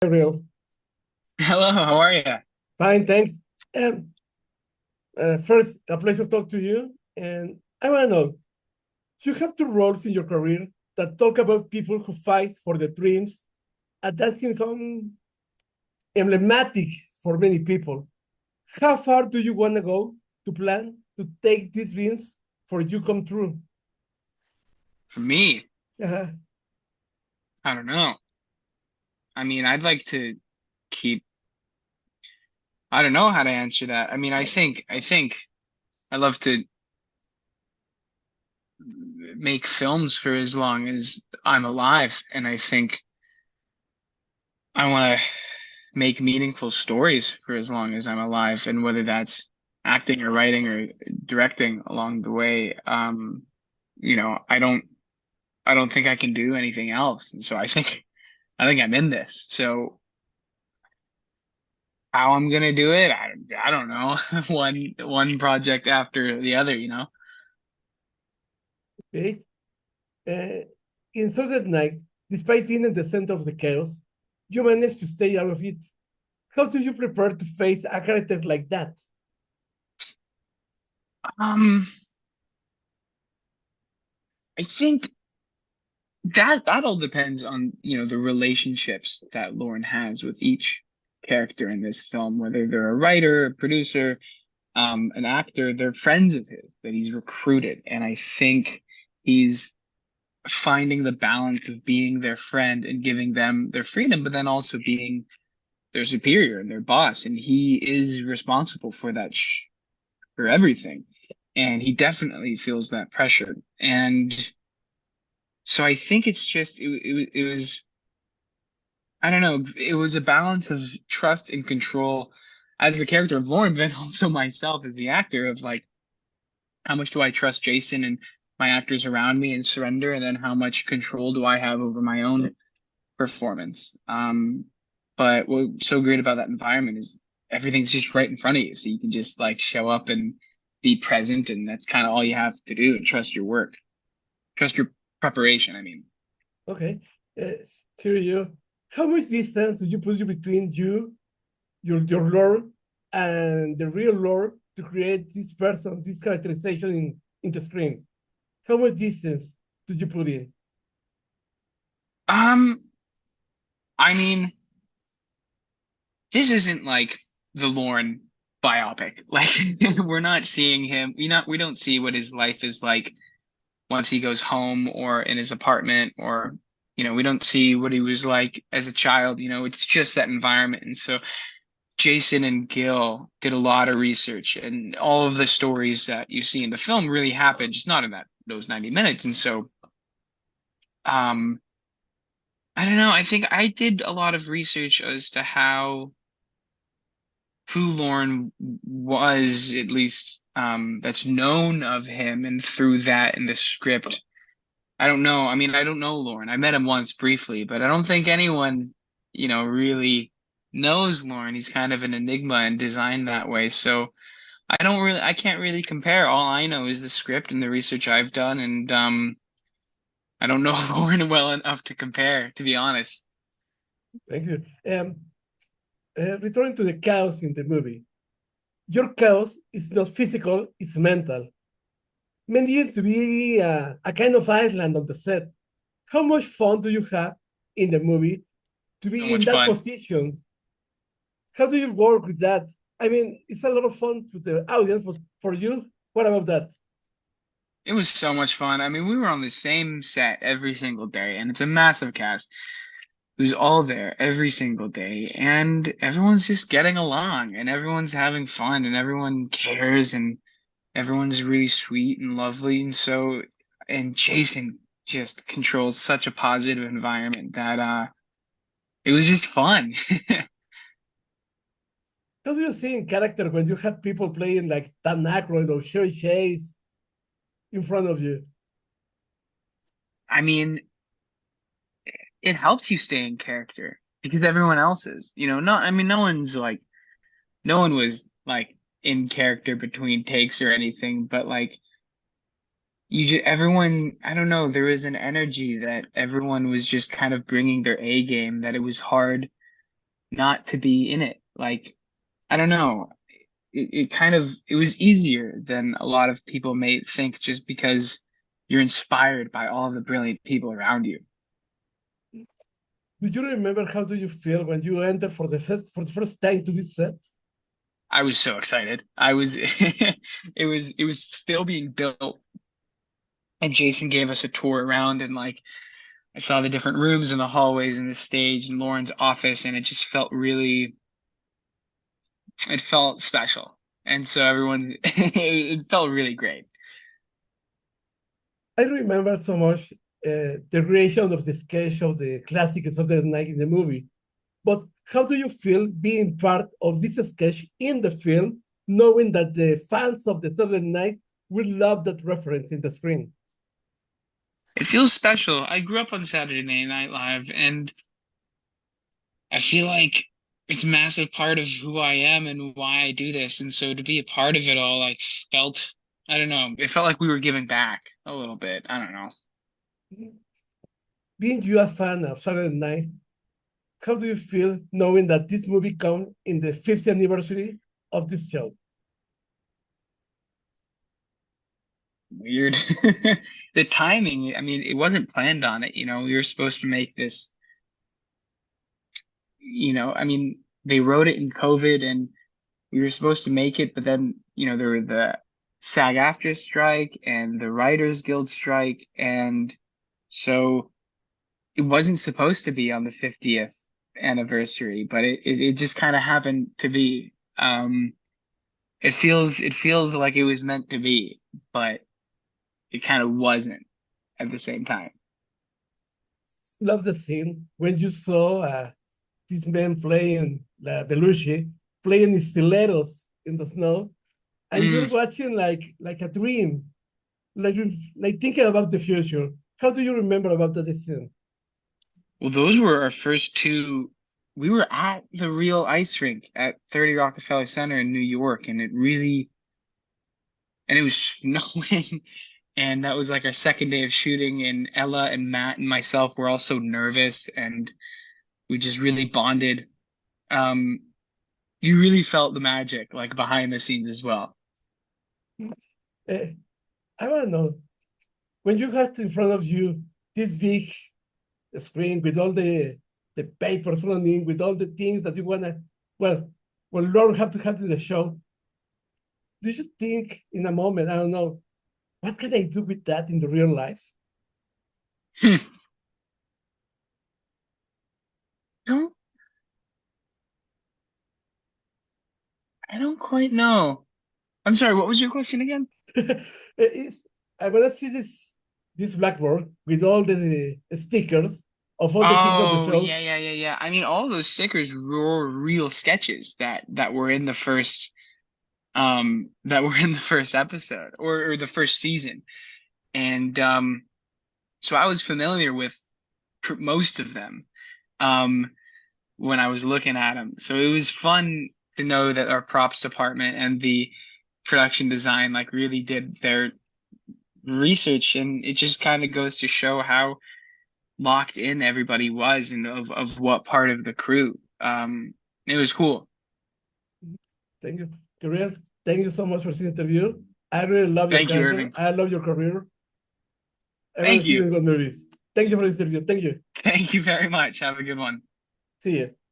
Gabriel. Hello, how are you? Fine, thanks. Um, First, a pleasure to talk to you. And I want to know, you have two roles in your career that talk about people who fight for their dreams, and that can become emblematic for many people. How far do you want to go to plan to take these dreams for you come true? For me, Uh-huh. I don't know. I mean, I'd like to keep, I don't know how to answer that. I mean, I think I love to make films for as long as I'm alive. And I think I want to make meaningful stories for as long as I'm alive. And whether that's acting or writing or directing along the way, I don't think I can do anything else. And so I think I'm in this. So how I'm gonna do it, I don't know. One project after the other, you know. Okay. Uh, in Thursday night, despite being in the center of the chaos, you manage to stay out of it. How do you prepare to face a character like that? Um, I think that all depends on, the relationships that Lauren has with each character in this film, whether they're a writer, a producer, an actor, they're friends of his that he's recruited. And I think he's finding the balance of being their friend and giving them their freedom, but then also being their superior and their boss, and he is responsible for that for everything. And he definitely feels that pressure. And so I think it's just it was I don't know, it was a balance of trust and control as the character of Lauren, but also myself as the actor of like how much do I trust Jason and my actors around me and surrender, and then how much control do I have over my own performance. But what's so great about that environment is everything's just right in front of you. So you can just like show up and be present, and that's kind of all you have to do and trust your work, trust your preparation, I mean. Okay. Here you. How much distance do you put between your lore, and the real lore to create this person, this characterization in the screen? How much distance did you put in? Um, I mean, this isn't like the Lorne biopic. Like we're not seeing him. We don't see what his life is like once he goes home or in his apartment, or we don't see what he was like as a child. It's just that environment. And so Jason and Gil did a lot of research, and all of the stories that you see in the film really happened, just not in those 90 minutes. And so um I don't know, I think I did a lot of research as to how who Lorne was, at least that's known of him, and through that in the script. I don't know. I mean, I don't know Lauren. I met him once briefly, but I don't think anyone, really knows Lauren. He's kind of an enigma and designed that way. So I can't really compare. All I know is the script and the research I've done, and I don't know Lauren well enough to compare, to be honest. Thank you. Returning to the chaos in the movie, your chaos is not physical; it's mental. Meant it to be a kind of island on the set. How much fun do you have in the movie to So be in much that fun. position? How do you work with that? I mean, it's a lot of fun with the audience, but for you, what about that? It was so much fun. I mean, we were on the same set every single day, and it's a massive cast who's all there every single day, and everyone's just getting along, and everyone's having fun, and everyone cares, and everyone's really sweet and lovely. And Jason just controls such a positive environment that it was just fun. How do you see in character when you have people playing like Dan Aykroyd or Sherry Chase in front of you? I mean, it helps you stay in character because everyone else is, not, I mean, no one was like in character between takes or anything, but like everyone, I don't know, there was an energy that everyone was just kind of bringing their A game, that it was hard. not to be in it. Like, I don't know. It was easier than a lot of people may think just because you're inspired by all of the brilliant people around you. Do you remember how do you feel when you enter for the first time to this set? I was so excited. I was it was still being built, and Jason gave us a tour around, and like I saw the different rooms and the hallways and the stage and Lauren's office, and it just felt really, it felt special. And so everyone, it felt really great. I remember so much the creation of the sketch of the classic Saturday Night in the movie. But how do you feel being part of this sketch in the film, knowing that the fans of the Saturday Night will love that reference in the screen? It feels special. I grew up on Saturday Night Live, and I feel like it's a massive part of who I am and why I do this. And so to be a part of it all, like felt, I don't know, it felt like we were giving back a little bit. I don't know. Being you a fan of Saturday Night, how do you feel knowing that this movie comes in the 50th anniversary of this show? Weird. The timing, I mean, it wasn't planned on it, we were supposed to make this, I mean, they wrote it in COVID and we were supposed to make it, but then, there were the SAG-AFTRA strike and the Writers Guild strike. And so it wasn't supposed to be on the 50th anniversary, but it just kind of happened to be. It feels like it was meant to be, but it kind of wasn't at the same time. Love the scene when you saw this man playing Belushi, playing his stilettos in the snow, and you're Mm. watching like a dream, like thinking about the future. How do you remember about that scene? Well, those were our first two. We were at the real ice rink at 30 Rockefeller Center in New York, and it was snowing. And that was like our second day of shooting, and Ella and Matt and myself were all so nervous, and we just really bonded. Um, you really felt the magic, like behind the scenes as well. Uh, I don't know. When you had in front of you this big screen with all the papers running, with all the things that you wanna, well, well, Lord have to have in the show. Do you think in a moment, I don't know, what can I do with that in the real life? don't I don't quite know. I'm sorry, what was your question again? It's, I wanna see this blackboard with all the stickers of all the things of the Oh, show. yeah, yeah, yeah, yeah. I mean, all those stickers were real sketches that were in the first that were in the first episode or the first season. And so I was familiar with most of them um when I was looking at them. So it was fun to know that our props department and the production design like really did their research, and it just kind of goes to show how locked in everybody was and of what part of the crew. It was cool. Thank you, Gabriel. Thank you so much for this interview. I really love your Thank you, character. Irving. I love your career. I want to Thank see you you. in good movies. Thank you for this interview. Thank you. Thank you very much. Have a good one. See you.